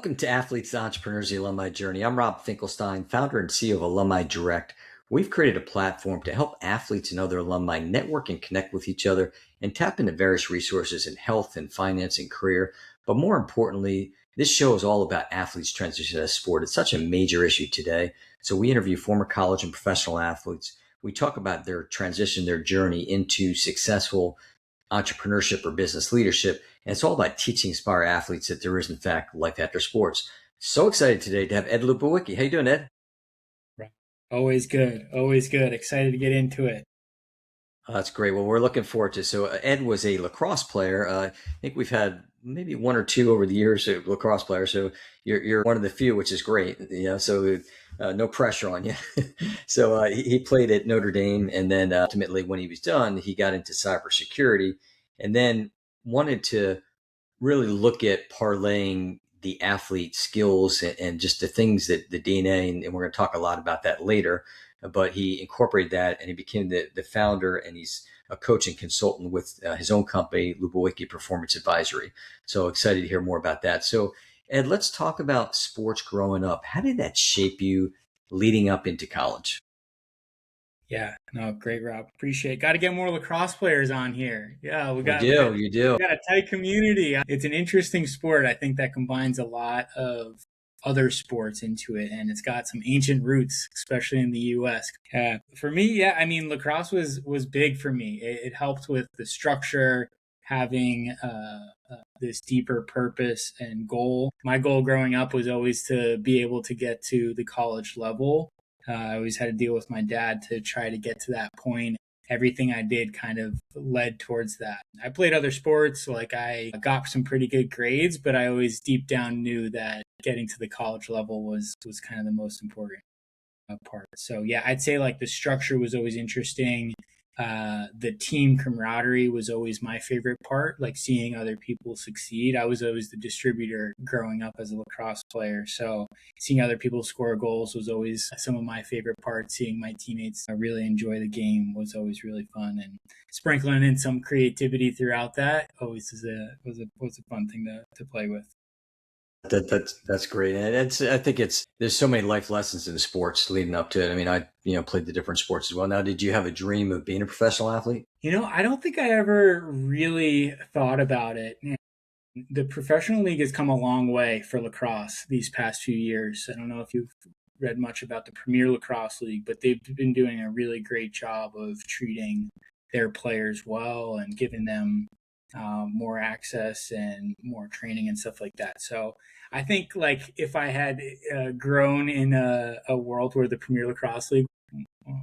Welcome to Athletes, Entrepreneurs, the Alumni Journey. I'm Rob Finkelstein, founder and CEO of Alumni Direct. We've created a platform to help athletes and other alumni network and connect with each other and tap into various resources in health and finance and career. But more importantly, this show is all about athletes' transition to sport. It's such a major issue today. So we interview former college and professional athletes. We talk about their transition, their journey into successful entrepreneurship or business leadership. And it's all about teaching inspire athletes that there is, in fact, life after sports. So excited today to have Ed Lubowicki. How you doing, Ed? Right. Always good. Always good. Excited to get into it. That's great. Well, we're looking forward to. So Ed was a lacrosse player. I think we've had maybe one or two over the years, lacrosse players. So you're one of the few, which is great. So no pressure on you. So he played at Notre Dame, and then ultimately, when he was done, he got into cybersecurity, and then wanted to really look at parlaying the athlete skills and just the things that the DNA, and we're going to talk a lot about that later, but he incorporated that and he became the founder, and he's a coach and consultant with his own company, Lubowicki Performance Advisory. So excited to hear more about that. So Ed, let's talk about sports growing up. How did that shape you leading up into college? Yeah. No, great, Rob. Appreciate it. Got to get more lacrosse players on here. Yeah, we We got we do, got you do. we got a tight community. It's an interesting sport. I think that combines a lot of other sports into it, and it's got some ancient roots, especially in the U.S. For me, yeah, I mean, lacrosse was big for me. It helped with the structure, having this deeper purpose and goal. My goal growing up was always to be able to get to the college level. I always had to deal with my dad to try to get to that point. Everything I did kind of led towards that. I played other sports, like I got some pretty good grades, but I always deep down knew that getting to the college level was kind of the most important part. So yeah, I'd say like the structure was always interesting. The team camaraderie was always my favorite part, like seeing other people succeed. I was always the distributor growing up as a lacrosse player. So seeing other people score goals was always some of my favorite parts. Seeing my teammates really enjoy the game was always really fun. And sprinkling in some creativity throughout that always was a fun thing to play with. That's great, and I think there's so many life lessons in sports leading up to it. I mean, I played the different sports as well. Now, did you have a dream of being a professional athlete? I don't think I ever really thought about it. The professional league has come a long way for lacrosse these past few years. I don't know if you've read much about the Premier Lacrosse League, but they've been doing a really great job of treating their players well and giving them more access and more training and stuff like that. So I think like if I had grown in a world where the Premier Lacrosse League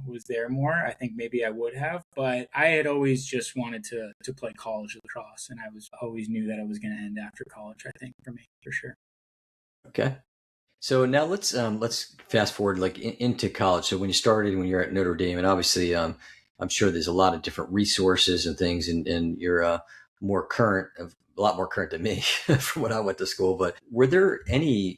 was there more, I think maybe I would have. But I had always just wanted to play college lacrosse, and I was always knew that I was going to end after college. I think for me, for sure. Okay. So now let's fast forward like into college. So when you started, when you're at Notre Dame, and obviously, I'm sure there's a lot of different resources and things, and you're more current, a lot more current than me from when I went to school. But were there any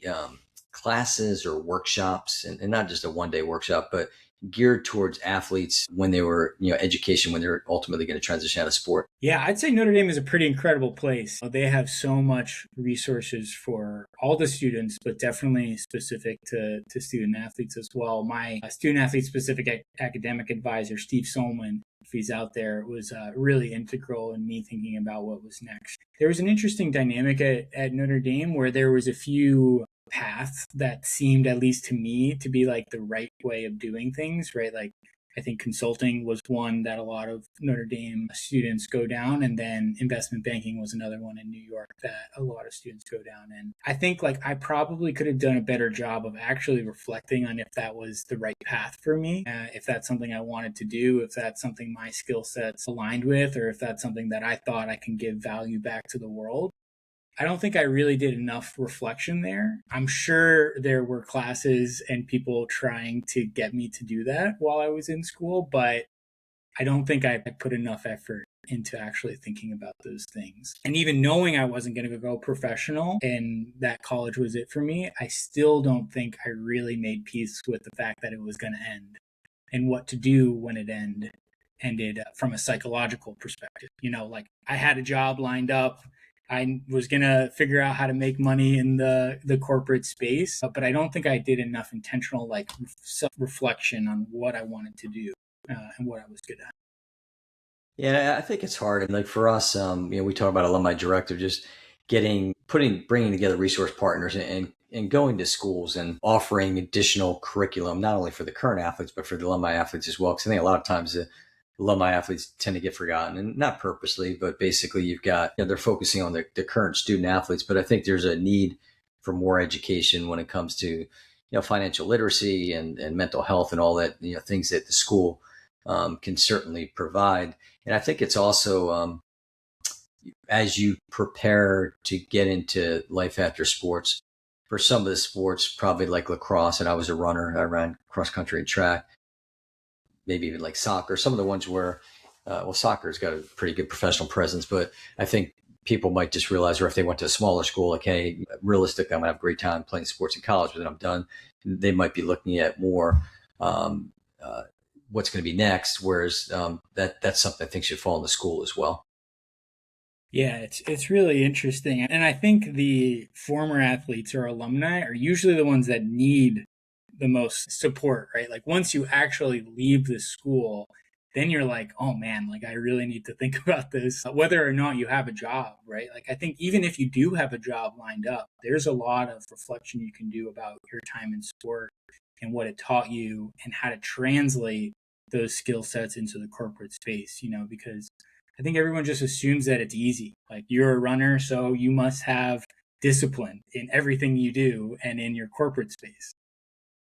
classes or workshops, and not just a one day workshop, but geared towards athletes when they were, education, when they're ultimately going to transition out of sport? Yeah, I'd say Notre Dame is a pretty incredible place. They have so much resources for all the students, but definitely specific to student athletes as well. My student athlete specific academic advisor, Steve Solman, if he's out there, was really integral in me thinking about what was next. There was an interesting dynamic at Notre Dame where there was a few paths that seemed, at least to me, to be like the right way of doing things, right? Like I think consulting was one that a lot of Notre Dame students go down, and then investment banking was another one in New York that a lot of students go down. And I think like I probably could have done a better job of actually reflecting on if that was the right path for me, if that's something I wanted to do, if that's something my skill sets aligned with, or if that's something that I thought I can give value back to the world. I don't think I really did enough reflection there. I'm sure there were classes and people trying to get me to do that while I was in school, but I don't think I put enough effort into actually thinking about those things. And even knowing I wasn't going to go professional and that college was it for me, I still don't think I really made peace with the fact that it was going to end and what to do when it ended from a psychological perspective. Like I had a job lined up. I was going to figure out how to make money in the corporate space, but I don't think I did enough intentional like self reflection on what I wanted to do and what I was good at. Yeah, I think it's hard. And like for us, we talk about alumni directive, just bringing together resource partners and going to schools and offering additional curriculum, not only for the current athletes, but for the alumni athletes as well. Because I think a lot of times the alumni athletes tend to get forgotten, and not purposely, but basically you've got, they're focusing on the current student athletes. But I think there's a need for more education when it comes to, financial literacy and mental health and all that, things that the school can certainly provide. And I think it's also, as you prepare to get into life after sports, for some of the sports, probably like lacrosse, and I was a runner, I ran cross country and track, maybe even like soccer, some of the ones where, soccer's got a pretty good professional presence, but I think people might just realize, or if they went to a smaller school, like, hey, realistically, I'm gonna have a great time playing sports in college, but then I'm done. They might be looking at more, what's going to be next. Whereas that's something I think should fall in the school as well. Yeah, it's really interesting. And I think the former athletes or alumni are usually the ones that need the most support, right? Like once you actually leave the school, then you're like, oh man, like I really need to think about this, whether or not you have a job, right? Like I think even if you do have a job lined up, there's a lot of reflection you can do about your time in sport and what it taught you and how to translate those skill sets into the corporate space, because I think everyone just assumes that it's easy. Like you're a runner, so you must have discipline in everything you do and in your corporate space.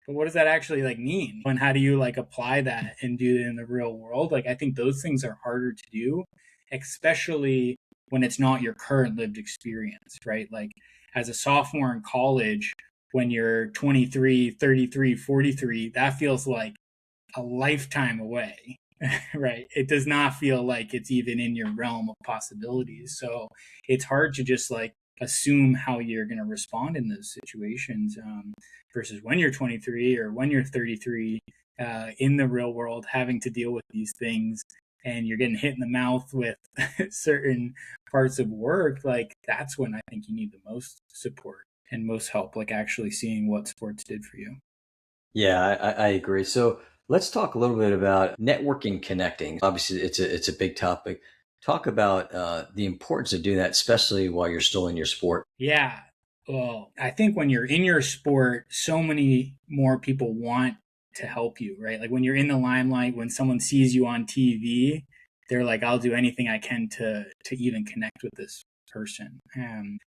But what does that actually like mean? And how do you like apply that and do it in the real world? Like I think those things are harder to do, especially when it's not your current lived experience, right? Like as a sophomore in college, when you're 23, 33, 43, that feels like a lifetime away. Right. It does not feel like it's even in your realm of possibilities. So it's hard to just like assume how you're going to respond in those situations versus when you're 23 or when you're 33 in the real world, having to deal with these things and you're getting hit in the mouth with certain parts of work. Like that's when I think you need the most support and most help, like actually seeing what sports did for you. Yeah, I agree. So let's talk a little bit about networking, connecting. Obviously, it's a big topic. Talk about the importance of doing that, especially while you're still in your sport. Yeah. Well, I think when you're in your sport, so many more people want to help you, right? Like when you're in the limelight, when someone sees you on TV, they're like, I'll do anything I can to even connect with this person.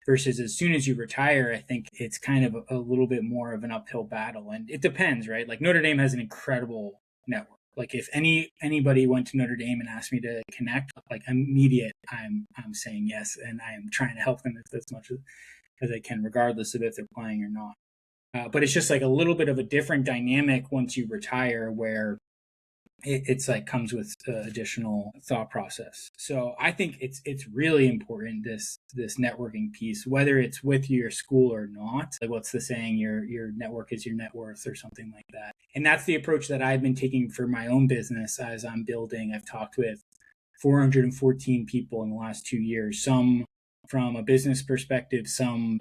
Versus as soon as you retire, I think it's kind of a little bit more of an uphill battle. And it depends, right? Like Notre Dame has an incredible network. Like if anybody went to Notre Dame and asked me to connect, like immediate, I'm saying yes, and I am trying to help them as much as I can, regardless of if they're playing or not. But it's just like a little bit of a different dynamic once you retire, where it's like comes with additional thought process. So I think it's really important, this networking piece, whether it's with your school or not. Like what's the saying, your network is your net worth or something like that. And that's the approach that I've been taking for my own business as I'm building. I've talked with 414 people in the last 2 years, some from a business perspective, some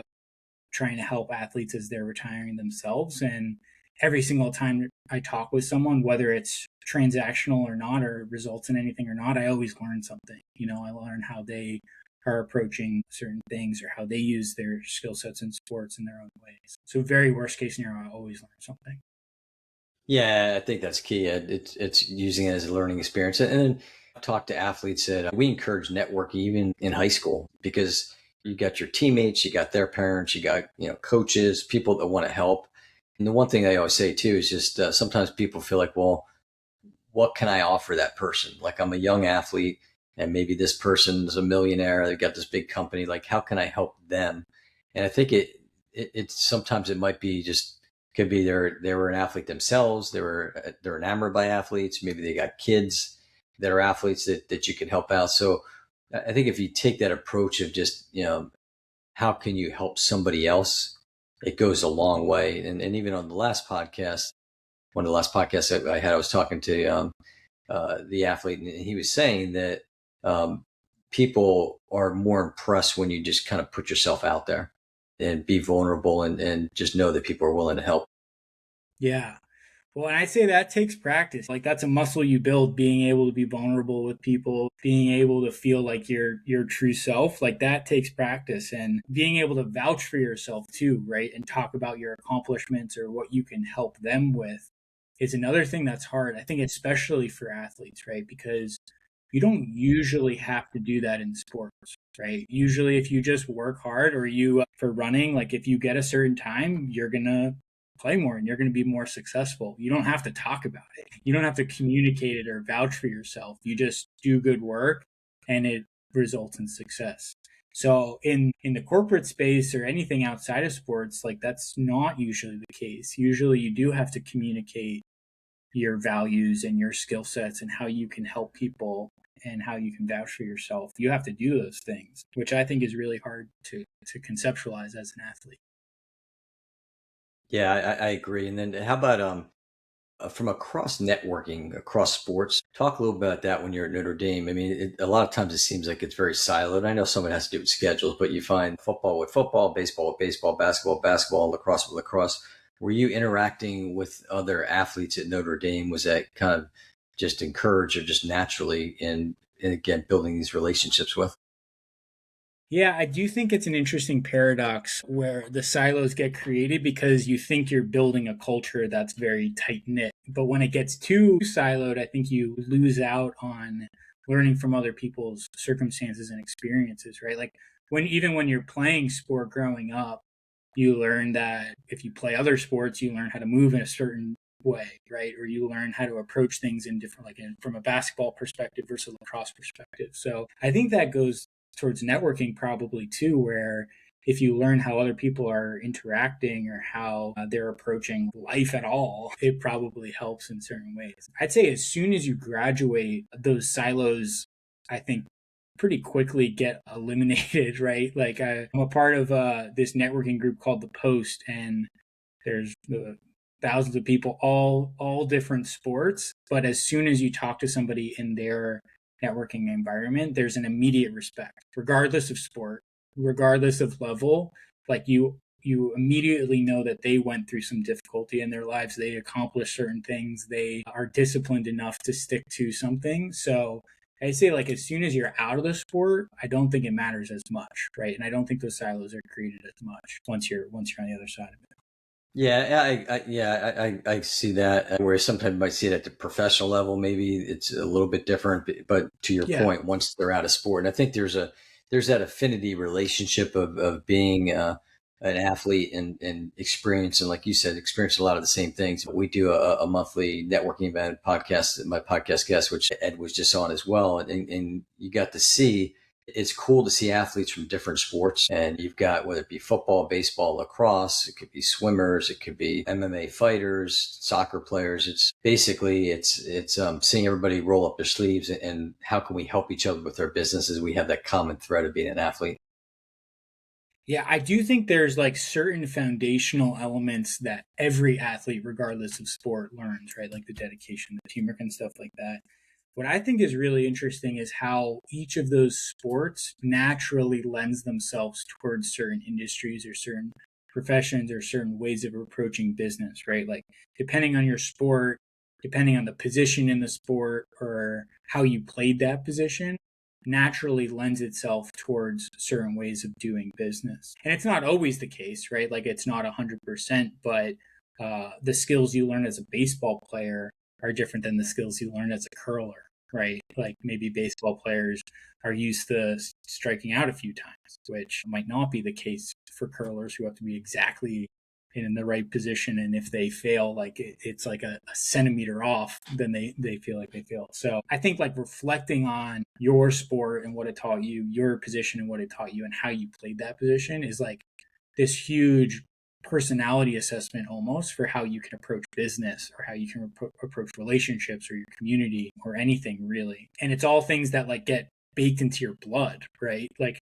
trying to help athletes as they're retiring themselves. And every single time I talk with someone, whether it's transactional or not, or results in anything or not, I always learn something. I learn how they are approaching certain things or how they use their skill sets in sports in their own ways. So very worst case scenario, I always learn something. Yeah, I think that's key. It's using it as a learning experience. And then I've talked to athletes that we encourage networking even in high school, because you got your teammates, you got their parents, you got, coaches, people that want to help. And the one thing I always say too is just sometimes people feel like, well, what can I offer that person? Like I'm a young athlete and maybe this person's a millionaire. They've got this big company. Like, how can I help them? And I think it sometimes it might be just, could be they were an athlete themselves. They're enamored by athletes. Maybe they got kids that are athletes that you can help out. So I think if you take that approach of just, how can you help somebody else? It goes a long way. And even on the last podcast, one of the last podcasts that I had, I was talking to the athlete, and he was saying that people are more impressed when you just kind of put yourself out there and be vulnerable and just know that people are willing to help. Yeah. Well, and I say that takes practice. Like that's a muscle you build, being able to be vulnerable with people, being able to feel like your true self. Like that takes practice, and being able to vouch for yourself too, right? And talk about your accomplishments or what you can help them with is another thing that's hard. I think especially for athletes, right? Because you don't usually have to do that in sports, right? Usually if you just work hard, or you for running, like if you get a certain time, you're going to play more and you're going to be more successful. You don't have to talk about it. You don't have to communicate it or vouch for yourself. You just do good work and it results in success. So in the corporate space or anything outside of sports, like that's not usually the case. Usually you do have to communicate your values and your skill sets and how you can help people and how you can vouch for yourself. You have to do those things, which I think is really hard to conceptualize as an athlete. Yeah, I agree. And then how about from across networking, across sports, talk a little about that when you're at Notre Dame. I mean, a lot of times it seems like it's very siloed. I know some of it has to do with schedules, but you find football with football, baseball with baseball, basketball with basketball, lacrosse with lacrosse. Were you interacting with other athletes at Notre Dame? Was that kind of just encouraged or just naturally in again, building these relationships with? Yeah, I do think it's an interesting paradox where the silos get created because you think you're building a culture that's very tight knit. But when it gets too siloed, I think you lose out on learning from other people's circumstances and experiences, right? Like even when you're playing sport growing up, you learn that if you play other sports, you learn how to move in a certain way, right? Or you learn how to approach things in different, from a basketball perspective versus a lacrosse perspective. So I think that goes towards networking probably too, where if you learn how other people are interacting or how they're approaching life at all, it probably helps in certain ways. I'd say as soon as you graduate, those silos, I think, pretty quickly get eliminated, right? Like I'm a part of this networking group called The Post, and there's thousands of people, all different sports. But as soon as you talk to somebody in their networking environment, there's an immediate respect, regardless of sport, regardless of level. Like you immediately know that they went through some difficulty in their lives. They accomplished certain things. They are disciplined enough to stick to something. So I say like as soon as you're out of the sport, I don't think it matters as much, right? And I don't think those silos are created as much once you're on the other side of it. I see that. Where sometimes you might see it at the professional level, maybe it's a little bit different. But to your Yeah. point, once they're out of sport, and I think there's that affinity relationship of being an athlete and experience, and like you said, experience a lot of the same things. We do a monthly networking event podcast. My podcast guest, which Ed was just on as well, and you got to see it's cool to see athletes from different sports. And you've got, whether it be football, baseball, lacrosse, it could be swimmers, it could be MMA fighters, soccer players. It's basically, it's seeing everybody roll up their sleeves and how can we help each other with our businesses. We have that common thread of being an athlete. Yeah, I do think there's like certain foundational elements that every athlete, regardless of sport, learns, right? Like the dedication, the teamwork, and stuff like that. What I think is really interesting is how each of those sports naturally lends themselves towards certain industries or certain professions or certain ways of approaching business, right? Like depending on your sport, depending on the position in the sport or how you played that position, naturally lends itself towards certain ways of doing business. And it's not always the case, right? Like it's not 100%, but the skills you learn as a baseball player are different than the skills you learn as a curler, right? Like maybe baseball players are used to striking out a few times, which might not be the case for curlers who have to be exactly in the right position. And if they fail, like it's like a centimeter off, then they feel like they failed. So I think like reflecting on your sport and what it taught you, your position and what it taught you, and how you played that position is like this huge personality assessment almost for how you can approach business or how you can approach relationships or your community or anything really. And it's all things that like get baked into your blood, right? Like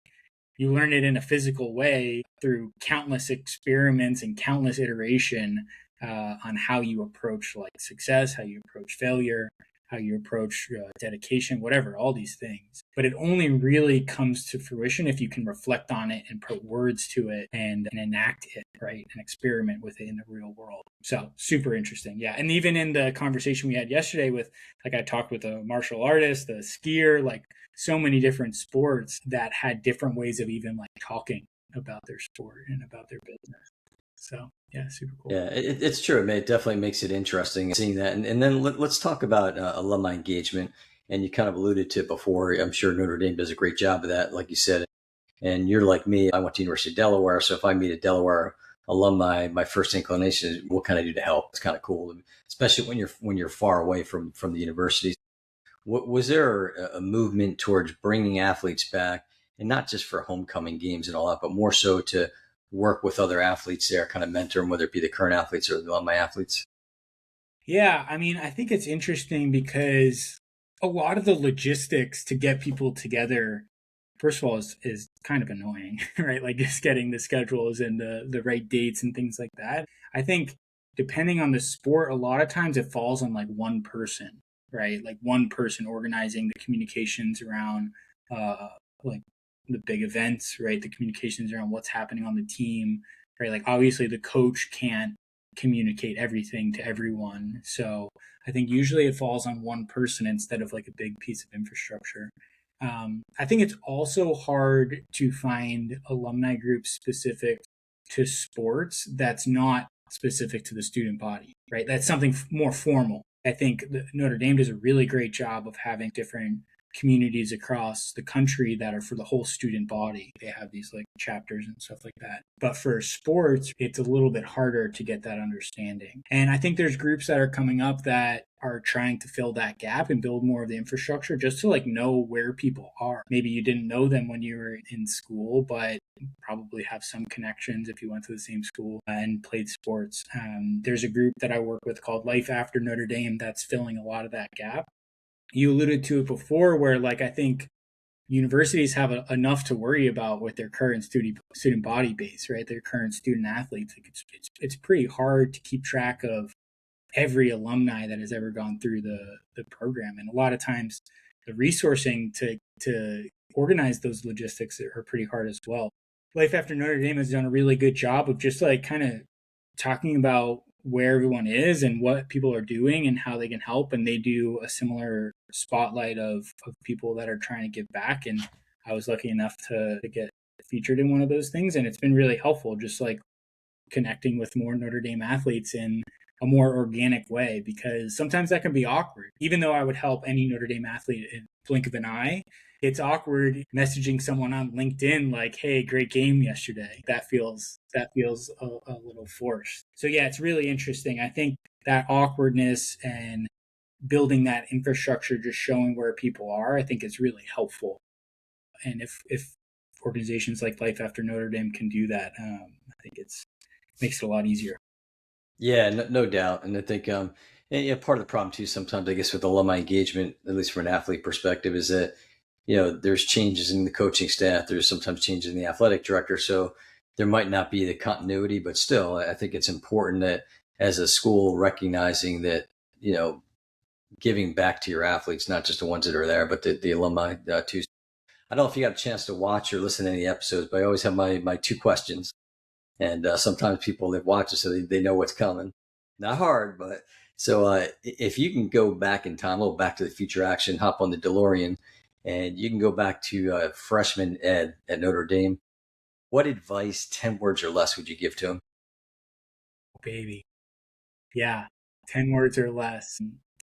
you learn it in a physical way through countless experiments and countless iteration on how you approach like success, how you approach failure, how you approach dedication, whatever, all these things. But it only really comes to fruition if you can reflect on it and put words to it and enact it, right? And experiment with it in the real world. So super interesting. Yeah. And even in the conversation we had yesterday with, like, I talked with a martial artist, a skier, like so many different sports that had different ways of even like talking about their sport and about their business. So yeah, super cool. Yeah, it's true. It definitely makes it interesting seeing that. And then let's talk about alumni engagement. And you kind of alluded to it before. I'm sure Notre Dame does a great job of that, like you said. And you're like me. I went to University of Delaware, so if I meet a Delaware alumni, my first inclination is, what can I do to help? It's kind of cool, especially when you're far away from the university. Was there a movement towards bringing athletes back, and not just for homecoming games and all that, but more so to work with other athletes there, kind of mentor them, whether it be the current athletes or the alumni athletes? Yeah, I mean, I think it's interesting because a lot of the logistics to get people together, first of all, is kind of annoying, right? Like just getting the schedules and the right dates and things like that. I think depending on the sport, a lot of times it falls on like one person, right? Like one person organizing the communications around uh like the big events, right? The communications around what's happening on the team, right? Like obviously the coach can't communicate everything to everyone. So I think usually it falls on one person instead of like a big piece of infrastructure. I think it's also hard to find alumni groups specific to sports that's not specific to the student body, right? That's something more formal. I think Notre Dame does a really great job of having different communities across the country that are for the whole student body. They have these like chapters and stuff like that. But for sports, it's a little bit harder to get that understanding. And I think there's groups that are coming up that are trying to fill that gap and build more of the infrastructure just to like know where people are. Maybe you didn't know them when you were in school, but probably have some connections if you went to the same school and played sports. There's a group that I work with called Life After Notre Dame that's filling a lot of that gap. You alluded to it before where like I think universities have enough to worry about with their current student body base, right? Their current student athletes. Like it's pretty hard to keep track of every alumni that has ever gone through the program, and a lot of times the resourcing to organize those logistics are pretty hard as well. Life After Notre Dame has done a really good job of just like kind of talking about where everyone is and what people are doing and how they can help. And they do a similar spotlight of people that are trying to give back. And I was lucky enough to get featured in one of those things. And it's been really helpful, just like connecting with more Notre Dame athletes in a more organic way, because sometimes that can be awkward. Even though I would help any Notre Dame athlete in blink of an eye, it's awkward messaging someone on LinkedIn like, "Hey, great game yesterday." That feels a little forced. So yeah, it's really interesting. I think that awkwardness and building that infrastructure, just showing where people are, I think is really helpful. And if organizations like Life After Notre Dame can do that, I think it's makes it a lot easier. Yeah, no doubt. And I think, and, yeah, part of the problem too, sometimes I guess with alumni engagement, at least from an athlete perspective, is that, there's changes in the coaching staff. There's sometimes changes in the athletic director. So there might not be the continuity, but still, I think it's important that as a school recognizing that, giving back to your athletes, not just the ones that are there, but the alumni too. I don't know if you got a chance to watch or listen to any episodes, but I always have my two questions. And sometimes people that watch it, so they know what's coming. Not hard, but so if you can go back in time, a little Back to the Future action, hop on the DeLorean, and you can go back to freshman Ed at Notre Dame. What advice, 10 words or less, would you give to him? Baby. Yeah. 10 words or less.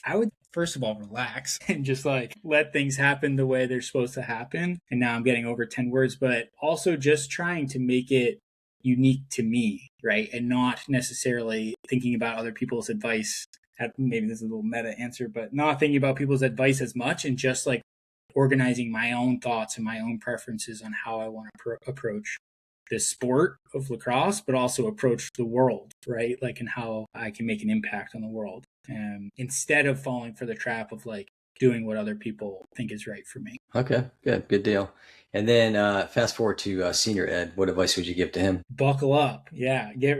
I would first of all relax and just like let things happen the way they're supposed to happen. And now I'm getting over 10 words, but also just trying to make it unique to me, right? And not necessarily thinking about other people's advice. Maybe this is a little meta answer, but not thinking about people's advice as much and just like organizing my own thoughts and my own preferences on how I want to approach this sport of lacrosse, but also approach the world, right? Like, and how I can make an impact on the world, instead of falling for the trap of like doing what other people think is right for me. Okay, good deal. And then fast forward to senior Ed. What advice would you give to him? Buckle up. Yeah. Get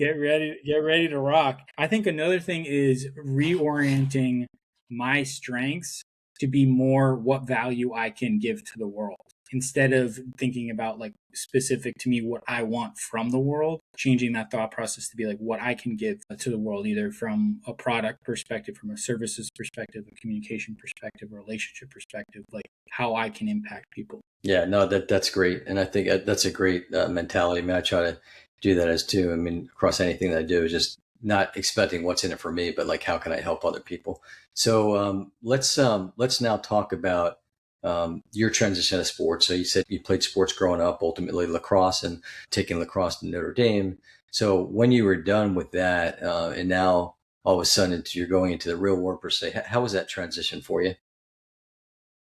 ready to rock. I think another thing is reorienting my strengths to be more what value I can give to the world, instead of thinking about like specific to me what I want from the world, changing that thought process to be like what I can give to the world, either from a product perspective, from a services perspective, a communication perspective, a relationship perspective, like how I can impact people. Yeah, no, that's great, and I think that's a great mentality. I mean, I try to do that as too. I mean, across anything that I do, is just not expecting what's in it for me, but like how can I help other people. So let's now talk about your transition to sports. So you said you played sports growing up, ultimately lacrosse, and taking lacrosse to Notre Dame. So when you were done with that, and now all of a sudden you're going into the real world per se, how was that transition for you?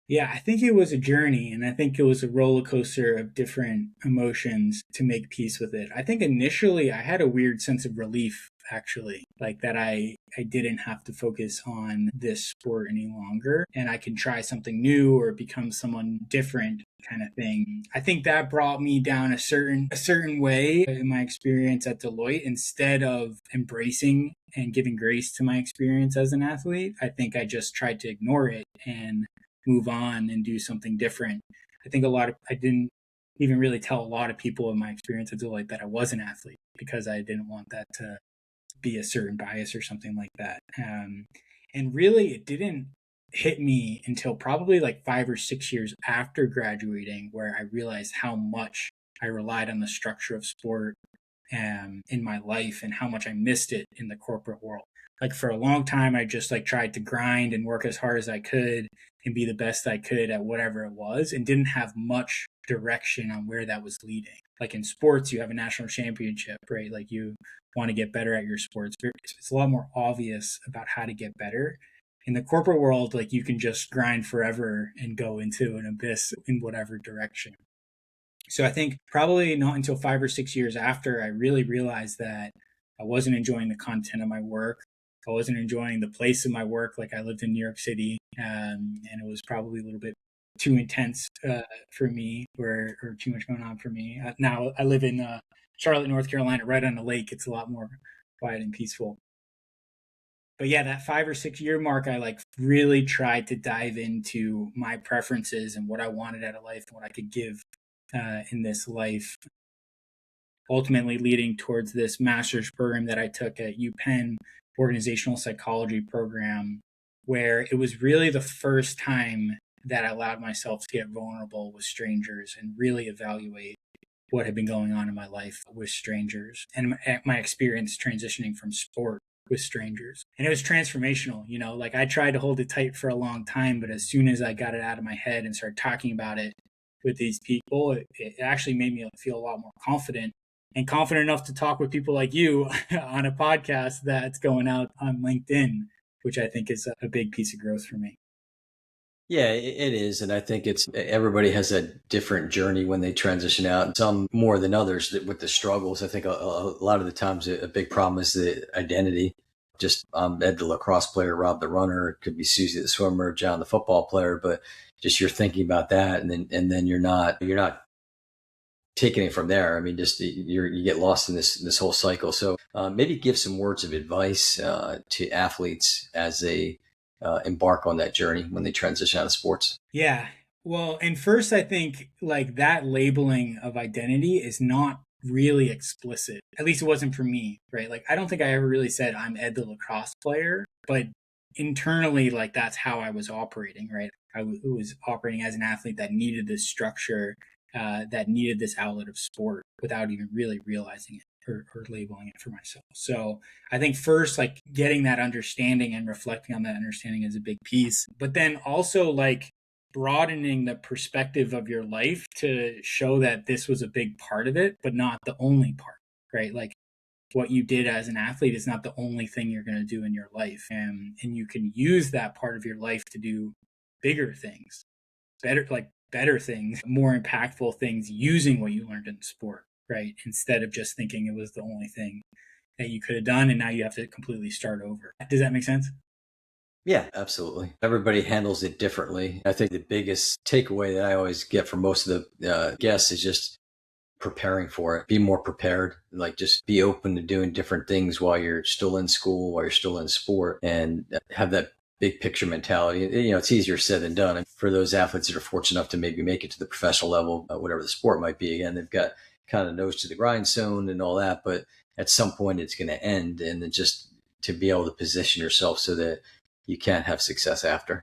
Yeah, I think it was a journey, and I think it was a roller coaster of different emotions to make peace with it. I think initially I had a weird sense of relief, actually, like that I didn't have to focus on this sport any longer, and I can try something new or become someone different, kind of thing. I think that brought me down a certain way in my experience at Deloitte. Instead of embracing and giving grace to my experience as an athlete, I think I just tried to ignore it and move on and do something different. I didn't even really tell a lot of people in my experience at Deloitte that I was an athlete, because I didn't want that to be a certain bias or something like that. And really, it didn't hit me until probably like 5 or 6 years after graduating, where I realized how much I relied on the structure of sport in my life, and how much I missed it in the corporate world. Like for a long time, I just like tried to grind and work as hard as I could and be the best I could at whatever it was, and didn't have much direction on where that was leading. Like in sports, you have a national championship, right? Like you want to get better at your sports. It's a lot more obvious about how to get better. In the corporate world, like you can just grind forever and go into an abyss in whatever direction. So I think probably not until 5 or 6 years after I really realized that I wasn't enjoying the content of my work. I wasn't enjoying the place of my work. Like I lived in New York City, and it was probably a little bit too intense for me, or too much going on for me. Now I live in Charlotte, North Carolina, right on the lake. It's a lot more quiet and peaceful. But yeah, that 5 or 6 year mark, I like really tried to dive into my preferences and what I wanted out of life and what I could give in this life, ultimately leading towards this master's program that I took at UPenn, organizational psychology program, where it was really the first time that I allowed myself to get vulnerable with strangers and really evaluate what had been going on in my life with strangers, and my experience transitioning from sport with strangers. And it was transformational, like I tried to hold it tight for a long time, but as soon as I got it out of my head and started talking about it with these people, it actually made me feel a lot more confident, and confident enough to talk with people like you on a podcast that's going out on LinkedIn, which I think is a big piece of growth for me. Yeah, it is. And I think it's everybody has a different journey when they transition out, some more than others with the struggles. I think a lot of the times a big problem is the identity. Just Ed the lacrosse player, Rob the runner, it could be Susie the swimmer, John the football player, but just you're thinking about that, and then you're not taking it from there. I mean, just you get lost in this whole cycle. So maybe give some words of advice to athletes as they embark on that journey when they transition out of sports. Yeah. Well, and first, I think like that labeling of identity is not really explicit. At least it wasn't for me, right? Like, I don't think I ever really said I'm Ed the lacrosse player, but internally, like that's how I was operating, right? Was operating as an athlete that needed this structure, that needed this outlet of sport without even really realizing it. Or labeling it for myself. So I think first, like getting that understanding and reflecting on that understanding is a big piece. But then also like broadening the perspective of your life to show that this was a big part of it, but not the only part, right? Like what you did as an athlete is not the only thing you're going to do in your life. And you can use that part of your life to do bigger things, better things, more impactful things using what you learned in sport, right? Instead of just thinking it was the only thing that you could have done and now you have to completely start over. Does that make sense? Yeah, absolutely. Everybody handles it differently. I think the biggest takeaway that I always get from most of the guests is just preparing for it. Be more prepared. Like just be open to doing different things while you're still in school, while you're still in sport, and have that big picture mentality. It's easier said than done. And for those athletes that are fortunate enough to maybe make it to the professional level, whatever the sport might be, again, they've got kind of nose to the grindstone and all that. But at some point, it's going to end, and then just to be able to position yourself so that you can have success after.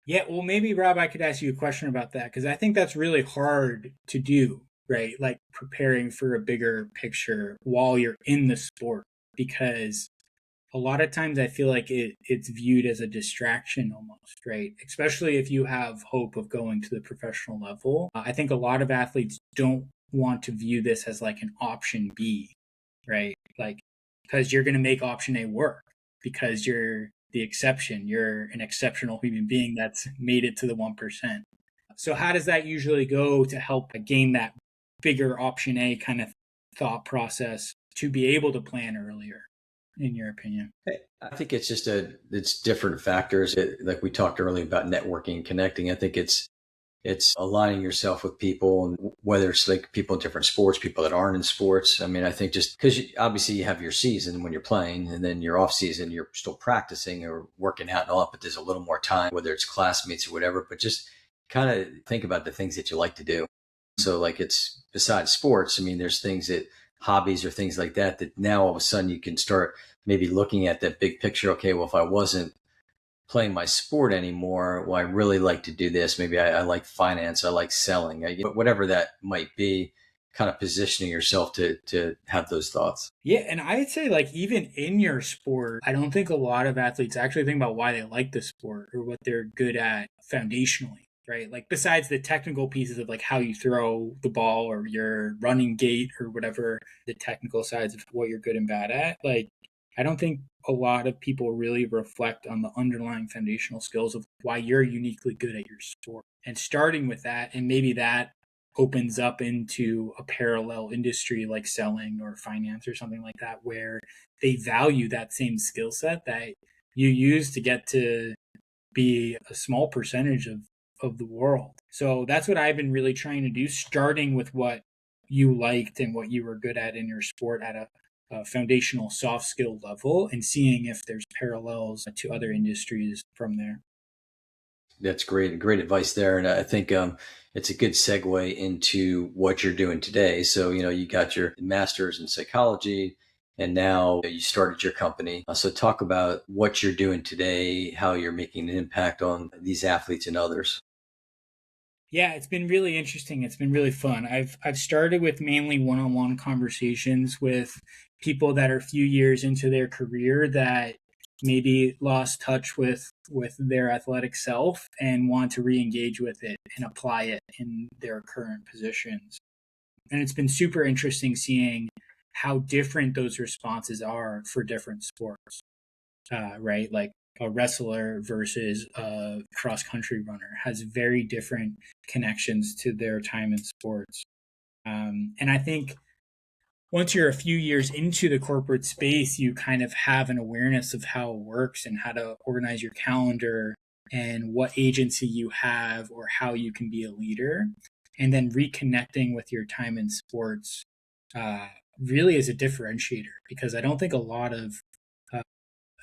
Yeah, well, maybe Rob, I could ask you a question about that because I think that's really hard to do, right? Like preparing for a bigger picture while you're in the sport, because a lot of times I feel like it's viewed as a distraction almost, right? Especially if you have hope of going to the professional level. I think a lot of athletes don't want to view this as like an option B, right? Like, because you're going to make option A work because you're the exception. You're an exceptional human being that's made it to the 1%. So, how does that usually go to help gain that bigger option A kind of thought process to be able to plan earlier, in your opinion? I think it's just it's different factors. Like we talked earlier about networking and connecting. I think it's aligning yourself with people, and whether it's like people in different sports, people that aren't in sports. I mean, I think just because obviously you have your season when you're playing, and then your off season, you're still practicing or working out and all that, but there's a little more time, whether it's classmates or whatever, but just kind of think about the things that you like to do. So like it's besides sports, I mean, there's things that hobbies or things like that, that now all of a sudden you can start maybe looking at that big picture. Okay, well, if I wasn't playing my sport anymore, well, I really like to do this. Maybe I like finance, I like selling, whatever that might be, kind of positioning yourself to have those thoughts. Yeah, and I'd say like even in your sport, I don't think a lot of athletes actually think about why they like the sport or what they're good at foundationally, right? Like besides the technical pieces of like how you throw the ball or your running gait or whatever, the technical sides of what you're good and bad at, like I don't think a lot of people really reflect on the underlying foundational skills of why you're uniquely good at your sport. And starting with that, and maybe that opens up into a parallel industry like selling or finance or something like that, where they value that same skill set that you use to get to be a small percentage of the world. So that's what I've been really trying to do, starting with what you liked and what you were good at in your sport at a foundational soft skill level, and seeing if there's parallels to other industries from there. That's great advice there, and I think it's a good segue into what you're doing today. So you got your master's in psychology, and now you started your company. So talk about what you're doing today, how you're making an impact on these athletes and others. Yeah, it's been really interesting. It's been really fun. I've started with mainly one-on-one conversations with people that are a few years into their career that maybe lost touch with their athletic self and want to re-engage with it and apply it in their current positions. And it's been super interesting seeing how different those responses are for different sports, right? Like a wrestler versus a cross country runner has very different connections to their time in sports. And I think once you're a few years into the corporate space, you kind of have an awareness of how it works and how to organize your calendar and what agency you have or how you can be a leader. And then reconnecting with your time in sports uh, really is a differentiator because I don't think a lot of uh,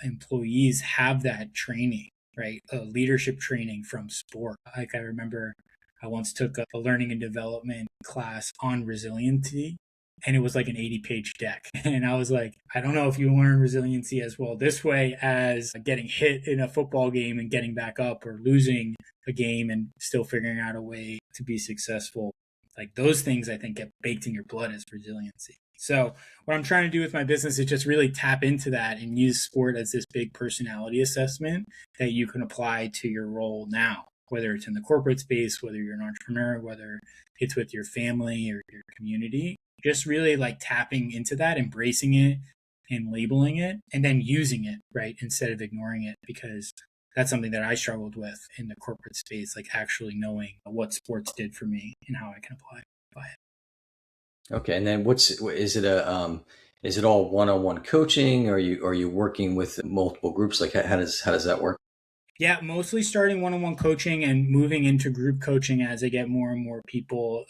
employees have that training, right? Leadership training from sport. Like I remember I once took a learning and development class on resiliency, and it was like an 80-page deck. And I was like, I don't know if you learn resiliency as well this way as getting hit in a football game and getting back up, or losing a game and still figuring out a way to be successful. Like those things I think get baked in your blood as resiliency. So what I'm trying to do with my business is just really tap into that and use sport as this big personality assessment that you can apply to your role now, whether it's in the corporate space, whether you're an entrepreneur, whether it's with your family or your community. Just really like tapping into that, embracing it and labeling it, and then using it, right, instead of ignoring it, because that's something that I struggled with in the corporate space, like actually knowing what sports did for me and how I can apply it. Okay, and then is it all one-on-one coaching? Or are you working with multiple groups? Like how does that work? Yeah, mostly starting one-on-one coaching and moving into group coaching as I get more and more people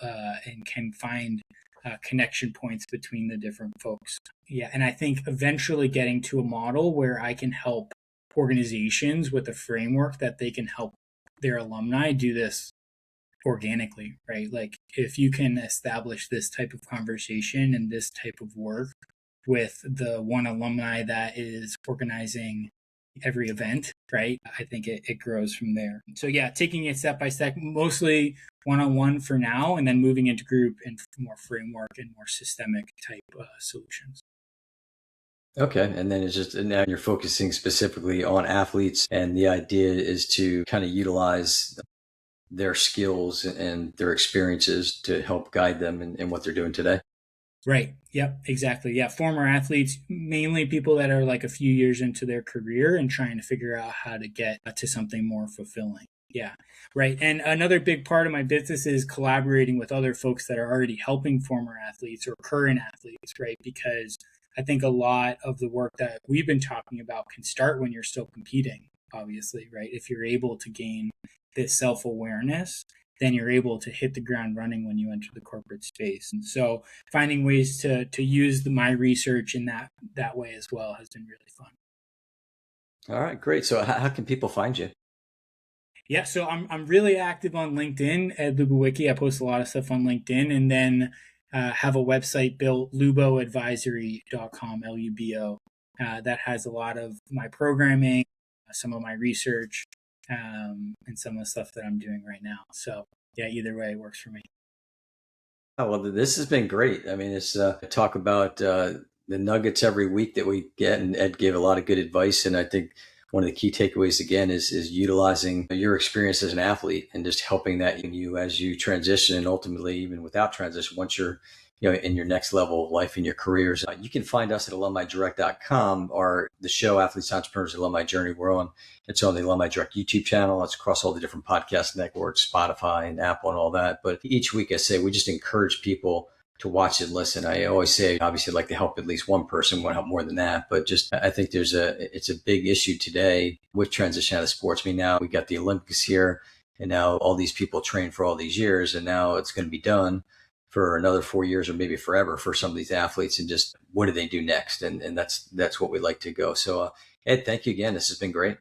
and can find connection points between the different folks. Yeah, and I think eventually getting to a model where I can help organizations with a framework that they can help their alumni do this organically, right? Like if you can establish this type of conversation and this type of work with the one alumni that is organizing every event, right? I think it grows from there. So yeah, taking it step by step, mostly one-on-one for now, and then moving into group and more framework and more systemic type solutions. Okay. And then it's just, and now you're focusing specifically on athletes. And the idea is to kind of utilize their skills and their experiences to help guide them in what they're doing today. Right. Yep. Exactly. Yeah. Former athletes, mainly people that are like a few years into their career and trying to figure out how to get to something more fulfilling. Yeah. Right. And another big part of my business is collaborating with other folks that are already helping former athletes or current athletes, right? Because I think a lot of the work that we've been talking about can start when you're still competing, obviously, right? If you're able to gain this self awareness, then you're able to hit the ground running when you enter the corporate space. And so finding ways to use my research in that way as well has been really fun. All right, great. So how can people find you? Yeah, so I'm really active on LinkedIn, Ed Lubowicki. I post a lot of stuff on LinkedIn, and then have a website built, luboadvisory.com, Lubo, that has a lot of my programming, some of my research, and some of the stuff that I'm doing right now. So yeah, either way, it works for me. Oh, well, this has been great. I mean, it's talk about the nuggets every week that we get, and Ed gave a lot of good advice. And I think one of the key takeaways again is utilizing your experience as an athlete and just helping that in you as you transition, and ultimately even without transition, once you're in your next level of life in your careers. You can find us at alumnidirect.com, or the show Athletes Entrepreneurs Alumni Journey. It's on the Alumni Direct YouTube channel. It's across all the different podcast networks, Spotify and Apple and all that. But each week I say we just encourage people to watch and listen. I always say, obviously, I'd like to help at least one person, want to help more than that. But just, I think it's a big issue today with transition out of sports. I mean, now we got the Olympics here, and now all these people train for all these years, and now it's going to be done for another 4 years or maybe forever for some of these athletes. And just what do they do next? And that's what we like to go. So Ed, thank you again. This has been great.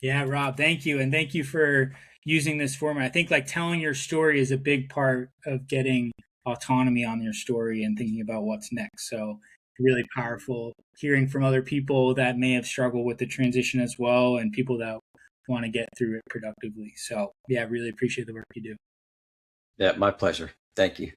Yeah, Rob, thank you. And thank you for using this format. I think like telling your story is a big part of getting autonomy on your story and thinking about what's next. So really powerful hearing from other people that may have struggled with the transition as well, and people that want to get through it productively. So yeah, really appreciate the work you do. Yeah, my pleasure. Thank you.